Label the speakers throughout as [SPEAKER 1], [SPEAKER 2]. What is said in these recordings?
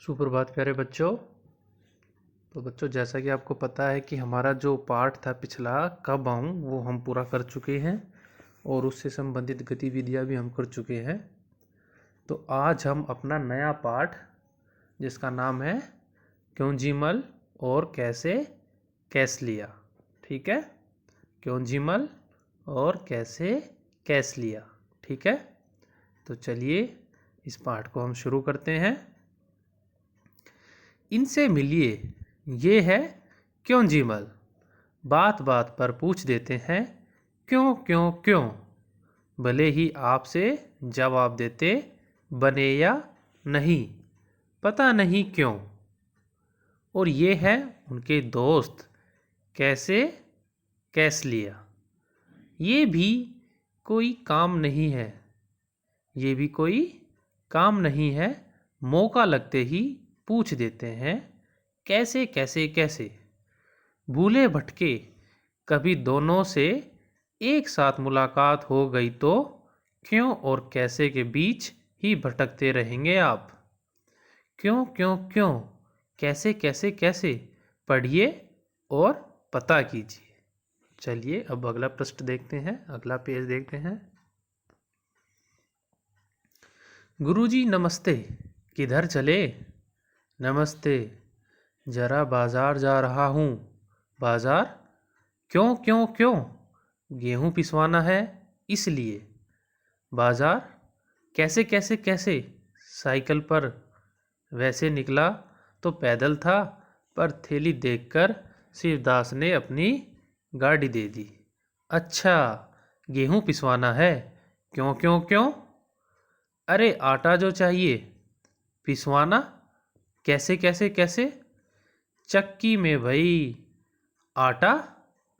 [SPEAKER 1] सुप्रभात प्यारे बच्चों। तो बच्चों, जैसा कि आपको पता है कि हमारा जो पाठ था पिछला कब आऊँ वो हम पूरा कर चुके हैं और उससे संबंधित गतिविधियाँ भी हम कर चुके हैं। तो आज हम अपना नया पाठ जिसका नाम है क्यों जीमल और कैसे कैस लिया, ठीक है। क्यों जीमल और कैसे कैस लिया, ठीक है। तो चलिए इस पाठ को हम शुरू करते हैं। इनसे मिलिए, ये है क्यों जीमल। बात बात पर पूछ देते हैं क्यों क्यों क्यों। भले ही आपसे जवाब देते बने या नहीं, पता नहीं क्यों। और ये है उनके दोस्त कैसे कैस लिया। ये भी कोई काम नहीं है, ये भी कोई काम नहीं है। मौका लगते ही पूछ देते हैं कैसे कैसे कैसे। भूले भटके कभी दोनों से एक साथ मुलाकात हो गई तो क्यों और कैसे के बीच ही भटकते रहेंगे आप। क्यों क्यों क्यों, कैसे कैसे कैसे, पढ़िए और पता कीजिए। चलिए अब अगला पृष्ठ देखते हैं, अगला पेज देखते हैं। गुरुजी नमस्ते, किधर चले। नमस्ते, जरा बाजार जा रहा हूँ। बाजार, क्यों क्यों क्यों। गेहूँ पिसवाना है इसलिए। बाजार, कैसे कैसे कैसे। साइकिल पर। वैसे निकला तो पैदल था, पर थैली देखकर शिवदास ने अपनी गाड़ी दे दी। अच्छा, गेहूँ पिसवाना है, क्यों क्यों क्यों। अरे आटा जो चाहिए पिसवाना। कैसे कैसे कैसे। चक्की में भाई। आटा,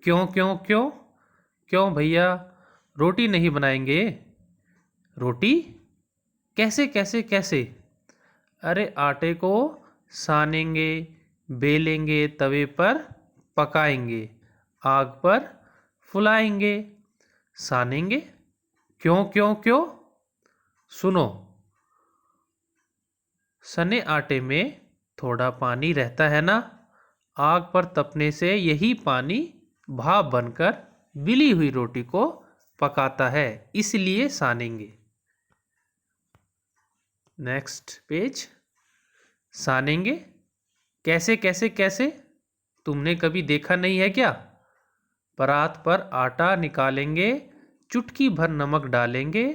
[SPEAKER 1] क्यों क्यों क्यों। क्यों भैया, रोटी नहीं बनाएंगे। रोटी, कैसे कैसे कैसे। अरे आटे को सानेंगे, बेलेंगे, तवे पर पकाएंगे, आग पर फुलाएंगे, सानेंगे। क्यों क्यों क्यों। सुनो, सने आटे में थोड़ा पानी रहता है ना। आग पर तपने से यही पानी भाप बनकर बिली हुई रोटी को पकाता है, इसलिए सानेंगे। Next page. सानेंगे, कैसे कैसे कैसे। तुमने कभी देखा नहीं है क्या। परात पर आटा निकालेंगे, चुटकी भर नमक डालेंगे,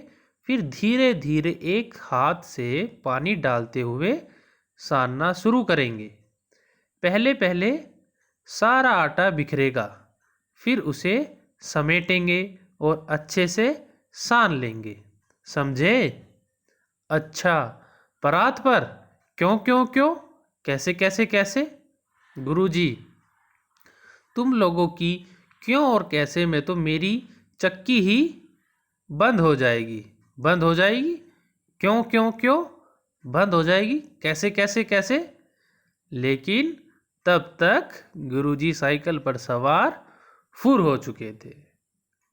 [SPEAKER 1] फिर धीरे धीरे एक हाथ से पानी डालते हुए सानना शुरू करेंगे। पहले पहले सारा आटा बिखरेगा, फिर उसे समेटेंगे और अच्छे से सान लेंगे, समझे। अच्छा, परात पर। क्यों क्यों क्यों, कैसे कैसे कैसे। गुरुजी, तुम लोगों की क्यों और कैसे में तो मेरी चक्की ही बंद हो जाएगी। बंद हो जाएगी, क्यों क्यों क्यों। बंद हो जाएगी, कैसे कैसे कैसे। लेकिन तब तक गुरुजी साइकिल पर सवार फुर हो चुके थे।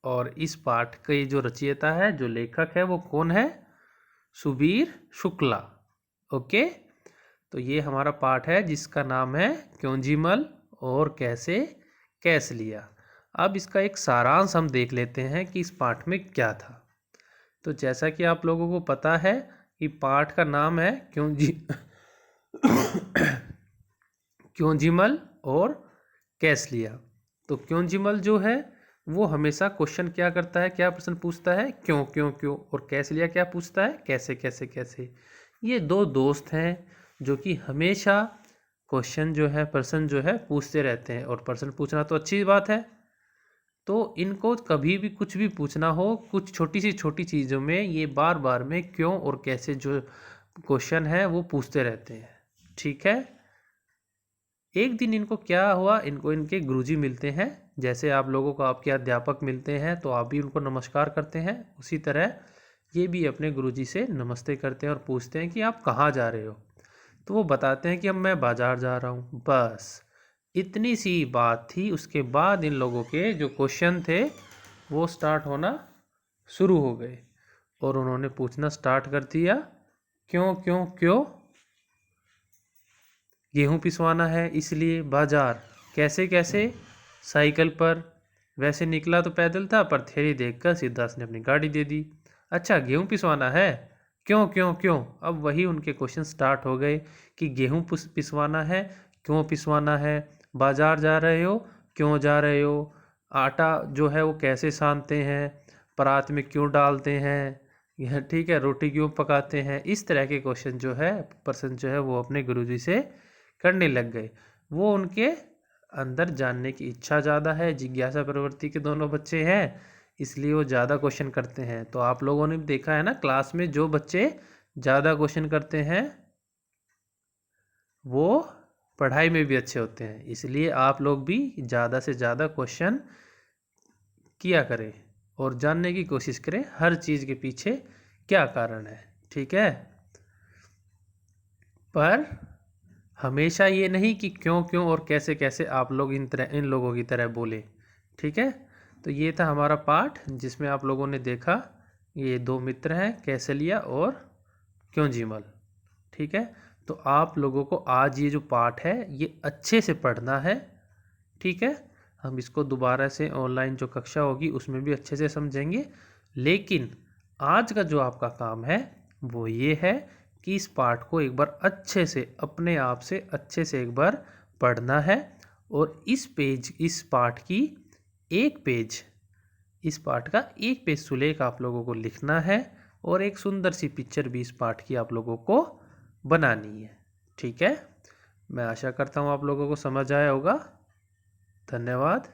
[SPEAKER 1] और इस पाठ के जो रचयिता है, जो लेखक है, वो कौन है। सुबीर शुक्ला। ओके, तो ये हमारा पाठ है जिसका नाम है क्यों जीमल और कैसे कैस लिया। अब इसका एक सारांश हम देख लेते हैं कि इस पाठ में क्या था। तो जैसा कि आप लोगों को पता है कि पाठ का नाम है क्यों क्यों जीमल और कैस लिया। तो क्यों जीमल जो है वो हमेशा क्वेश्चन क्या करता है, क्या प्रश्न पूछता है, क्यों क्यों क्यों। और कैस लिया क्या पूछता है, कैसे कैसे कैसे। ये दो दोस्त हैं जो कि हमेशा क्वेश्चन जो है, प्रश्न जो है पूछते रहते हैं। और प्रश्न पूछना तो अच्छी बात है। तो इनको कभी भी कुछ भी पूछना हो, कुछ छोटी चीज़ों में ये बार बार में क्यों और कैसे जो क्वेश्चन है वो पूछते रहते हैं, ठीक है। एक दिन इनको क्या हुआ, इनको इनके गुरुजी मिलते हैं। जैसे आप लोगों को आपके अध्यापक मिलते हैं तो आप भी उनको नमस्कार करते हैं, उसी तरह ये भी अपने गुरुजी से नमस्ते करते हैं और पूछते हैं कि आप कहाँ जा रहे हो। तो वो बताते हैं कि अब मैं बाजार जा रहा हूँ। बस इतनी सी बात थी। उसके बाद इन लोगों के जो क्वेश्चन थे वो स्टार्ट होना शुरू हो गए और उन्होंने पूछना स्टार्ट कर दिया क्यों क्यों क्यों। गेहूँ पिसवाना है इसलिए बाजार। कैसे कैसे? साइकिल पर। वैसे निकला तो पैदल था, पर थैली देखकर सिद्धार्थ ने अपनी गाड़ी दे दी। अच्छा, गेहूँ पिसवाना है? क्यों क्यों क्यों? अब वही उनके क्वेश्चन स्टार्ट हो गए कि गेहूँ पिसवाना है, क्यों पिसवाना है? बाजार जा रहे हो, क्यों जा रहे हो? आटा जो है वो कैसे सानते हैं? परात में क्यों डालते हैं? यह ठीक है, रोटी क्यों पकाते हैं? इस तरह के क्वेश्चन जो है, प्रश्न जो है वो अपने गुरुजी से करने लग गए। वो उनके अंदर जानने की इच्छा ज़्यादा है, जिज्ञासा प्रवृत्ति के दोनों बच्चे हैं, इसलिए वो ज़्यादा क्वेश्चन करते हैं। तो आप लोगों ने देखा है ना, क्लास में जो बच्चे ज़्यादा क्वेश्चन करते हैं वो पढ़ाई में भी अच्छे होते हैं। इसलिए आप लोग भी ज़्यादा से ज़्यादा क्वेश्चन किया करें और जानने की कोशिश करें हर चीज़ के पीछे क्या कारण है। ठीक है, पर हमेशा ये नहीं कि क्यों क्यों और कैसे कैसे आप लोग इन लोगों की तरह बोले। ठीक है, तो ये था हमारा पाठ जिसमें आप लोगों ने देखा ये दो मित्र हैं, कैसलिया और क्योंजीमल। ठीक है, तो आप लोगों को आज ये जो पाठ है ये अच्छे से पढ़ना है। ठीक है, हम इसको दोबारा से ऑनलाइन जो कक्षा होगी उसमें भी अच्छे से समझेंगे, लेकिन आज का जो आपका काम है वो ये है कि इस पाठ को एक बार अच्छे से अपने आप से अच्छे से एक बार पढ़ना है और इस पाठ की इस पाठ का एक पेज सुलेख आप लोगों को लिखना है और एक सुंदर सी पिक्चर भी इस पाठ की आप लोगों को बनानी है। ठीक है, मैं आशा करता हूँ आप लोगों को समझ आया होगा। धन्यवाद।